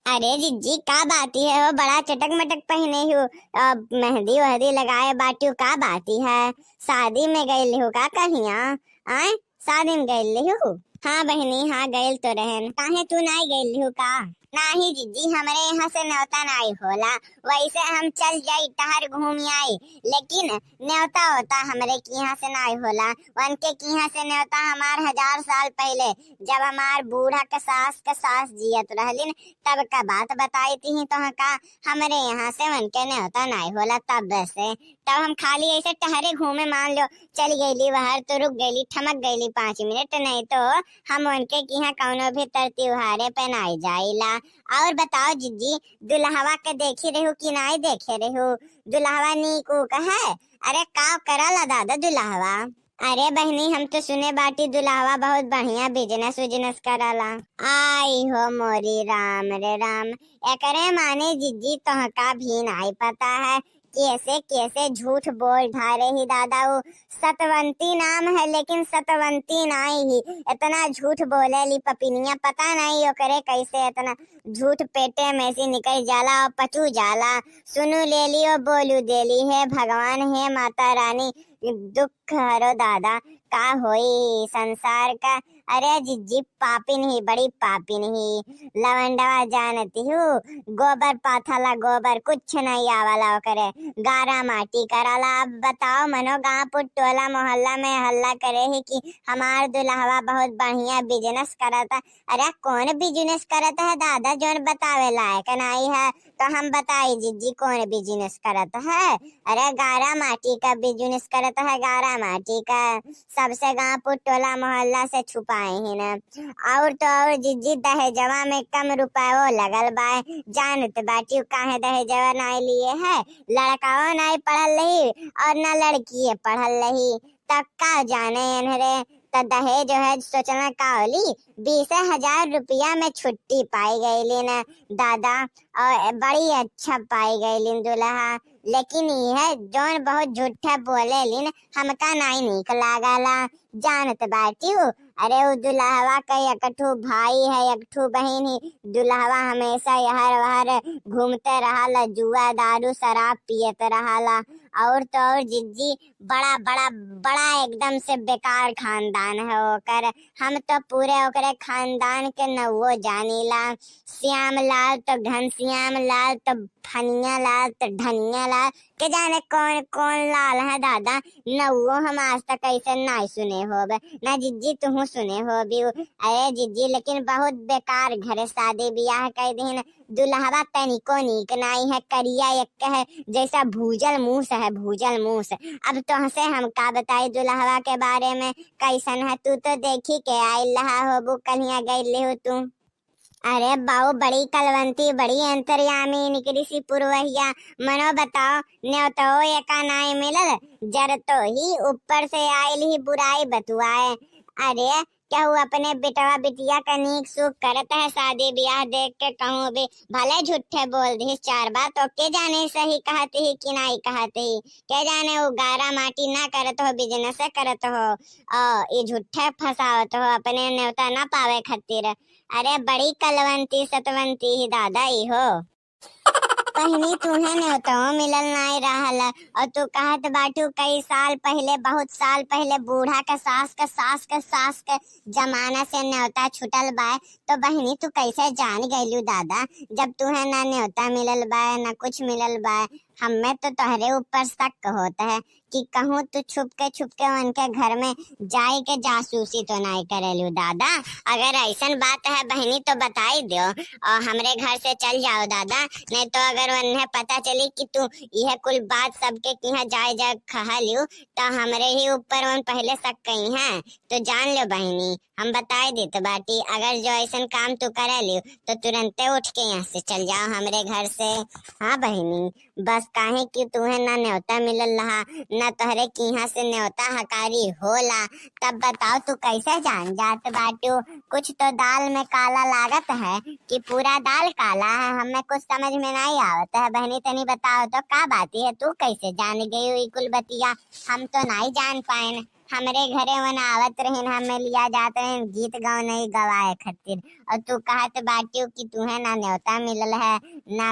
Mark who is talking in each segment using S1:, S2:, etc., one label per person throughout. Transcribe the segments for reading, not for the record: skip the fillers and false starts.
S1: अरे जिज्जी का बाती है वो बड़ा चटक मटक पहने हो। मेहंदी वहदी लगाए बाटी हो, का बाती है। शादी में गई हो का कहिया? आए, शादी में गई हो? हाँ बहनी, हाँ गई तो रहन। काहे तू नहीं गई हो का? नाही जिज्जी, हमारे यहाँ से न्योता नहीं होला। वैसे हम चल जाई टहर घूम आई, लेकिन न्योता होता हमारे की यहाँ से नहीं होला। उनके की यहाँ से न्योता हमार 1000 साल पहले, जब हमार बूढ़ा के सास जियत रहलिन, तब का बात बताई थी तो का। हमारे यहाँ से उनके न्योता नहीं होला तब से। तब हम खाली ऐसे टहरे घूमे, मान लो चल गईली बाहर तो रुक गईली, ठमक गईली 5 मिनट, नहीं तो हम उनके की यहाँ कौनो भी त्योहारे पे नहीं जाइला। और बताओ जिज्जी, दुल्हवा के देखी रहो कि नहीं देखे रहो? दुल्हवा नीकू का है? अरे का करला दादा दुल्हवा? अरे बहनी, हम तो सुने बाटी दुल्हवा बहुत बढ़िया बिजनेस उजनेस करला। आई हो मोरी राम रे राम, एकरे माने जिज्जी तोहका भी नहीं पता है। कैसे कैसे झूठ बोल ढारे ही दादा। वो सतवंती नाम है लेकिन सतवंती नहीं ही, इतना झूठ बोले ली पपिनिया, पता नहीं ओकरे कैसे इतना झूठ पेटे में से निकल जाला और पचू जाला। सुनु ले ली और बोलू दे ली, है भगवान, है माता रानी, दुख हरो दादा, का होई संसार का। अरे जिज्जी पापिन ही, बड़ी पापिन ही लवंडवा, जानती हूँ। गोबर पाथला गोबर कुछ नहीं आवला करे, गारा माटी कराला। अब बताओ मनो, गाँव पुट टोला मोहल्ला में हल्ला करे ही कि हमार दुल्हवा बहुत बढ़िया बिजनेस करता। अरे कौन बिजनेस करता है दादा, जोन बतावे लायक नहीं है? तो हम बताई जिज्जी कौन बिजनेस करता है। अरे गारा माटी का बिजनेस करता है, गारा माटी का। सबसे गाँव पुट टोला मोहल्ला से छुपाए ही ना। और तो और जिज्जी, दहेजवा में कम रुपया लगल बा। जानत बाटी काहे दहेजवा नहीं लिए है? लड़काओ नहीं पढ़ल रही और न लड़की पढ़ल रही, तब का जाने इन्हरे। तो दहेज है सोचना का होली, 20,000 रुपया में छुट्टी पाई गई ना दादा, और बड़ी अच्छा पाई गई दुल्हा। लेकिन यह जोन बहुत झूठा बोले लिन, हमका नहीं निक लागला। जानत बाटी हूँ, अरे वो दुल्हवा का एकठू भाई है एकठू बहन ही। दुल्हवा हमेशा यहर वहर घूमते रहा, जुआ दारू शराब पियत रहा। और तो और जिज्जी, बड़ा बड़ा बड़ा एकदम से बेकार खानदान है ओकर। हम तो पूरे ओकरे खानदान के नवो जानीला। श्याम लाल तो घनश्याम लाल, तो फनिया लाल, तो धनिया लाल, के जाने कौन कौन लाल है दादा। नवो हम आज तक ऐसे नहीं सुने हो ना जिज्जी, तुम सुने हो भी? अरे जिज्जी, लेकिन बहुत बेकार घरे शादी ब्याह कर दिन। दुल्हवा तनिको नीक नहीं है, करिया एक है जैसा भूजल मूस है, भूजल मूस। अब तो हंसे हम का बताई दुल्हवा के बारे में कैसन है। तू तो देखी के आई रहा हो, वो कलिया गई हो तू। अरे बाऊ, बड़ी कलवंती, बड़ी अंतर्यामी निकली सी पुरवहिया। मनो बताओ, न्योतो एका नाई मिलल, जर तो ही ऊपर से आयल ही बुराई बतुआए। अरे क्या हुआ, अपने बेटवा बिटिया का नीक सुख करता है, शादी ब्याह देख के कहूँ भी भले झूठे बोल दी 4 बात, तो के जाने सही कहते ही कि नहीं कहते ही। के जाने वो गारा माटी ना करत हो, बिजनेस करत हो, ये झूठे फसावत हो अपने न्योता ना पावे खातिर। अरे बड़ी कलवंती सतवंती ही दादा ही हो। पहनी तुम्हें न्योतो मिलल नहीं रहल, और तू कहत बाटू कई साल पहले, बहुत साल पहले बूढ़ा के सास के जमाना से न्योता छुटल बा। तो बहनी तू कैसे जान गईलू दादा, जब तुम्हें ना न्योता मिलल बा ना कुछ मिलल बा? हमें तो तोहरे ऊपर शक होता है कि कहूँ तू छुप के उनके घर में जाए के जासूसी तो नहीं करेलू दादा। अगर ऐसन बात है बहनी तो बताई दो और हमरे घर से चल जाओ दादा, नहीं तो अगर उन्हें पता चली कि तू यह कुल बात सबके यहाँ जाए खा लियो, तो हमरे ही ऊपर उन पहले शक कही है। तो जान लो बहनी, हम बताए देते बाटी, अगर जो ऐसा काम तू करे लियो तो तुरंते उठ के यहाँ से चल जाओ हमरे घर से। हाँ बहनी, बस काहे कि तुम्हें ना न्योता मिलल रहा ना तोहरे की यहाँ से न्योता हकारी होला, तब बताओ तू कैसे जान जात बाटू? कुछ तो दाल में काला लागत है कि पूरा दाल काला है, हमें कुछ समझ में नहीं आवत है। बहनी तनी बताओ तो का बात है, तू कैसे जान गई हुई कुल बतिया? हम तो नहीं जान पाए, हमरे घरे वन आवत रहिन, हमें लिया जात रहिन गीत गाँव नहीं गवाए खातिर। और तू कहत बाटियो कि तुम्हें ना न्योता मिलल है ना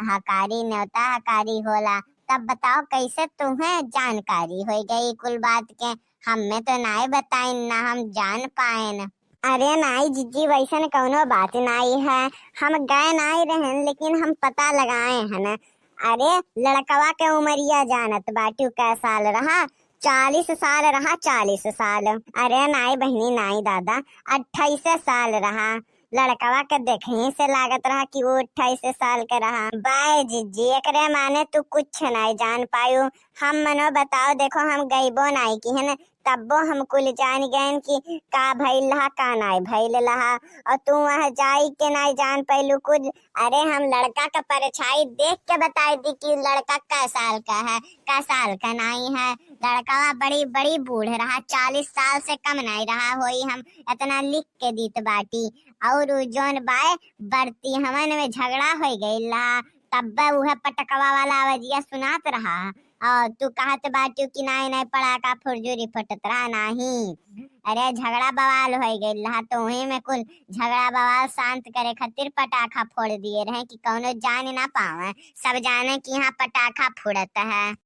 S1: हकारी, न्योता हकारी होला। तब बताओ कैसे तुम्हें जानकारी हो गई कुल बात के? हमें तो नाई बताइन ना हम जान पाएन। अरे नाई जीजी वैसन कौनो बात नाई है, हम गए नाई रहन लेकिन हम पता लगाए हैं। अरे लड़कवा के उमरिया जानत बाटू कै साल रहा? 40 साल रहा, 40 साल। अरे नाई बहनी नाई दादा, 28 साल रहा। लड़कवा के देखही से लागत रहा कि वो 28 साल के रहा। बाय जीजी एकरे माने तू कुछ नहीं जान पायू। हम मनो बताओ, देखो हम गईबो नहीं की है, तब्बो हम कुल जान गए कि का भइल रहा का नहीं भइल रहा। और तू वहाँ जाई के नहीं जान पैलू कुछ। अरे हम लड़का का परछाई देख के बताई दी कि लड़का कै साल का है कै साल का नहीं है। लड़का बड़ी बड़ी बूढ़ रहा, 40 साल से कम नहीं रहा होई। हम इतना लिख के दीत बाटी। और जोन बाय बढ़ती हमन में झगड़ा हो गई रहा, तब वह पटकवा वाला आवाजिया सुनात रहा। और तू कहत बाटू कि नहीं नहीं पड़ाका फुरजुरी फटत रहा नहीं। अरे झगड़ा बवाल हो गई रहा, तो वही में कुल झगड़ा बवाल शांत करे खातिर पटाखा फोड़ दिए रहे कि कौनो जान ना पावे, सब जाने कि यहाँ पटाखा फुड़त है।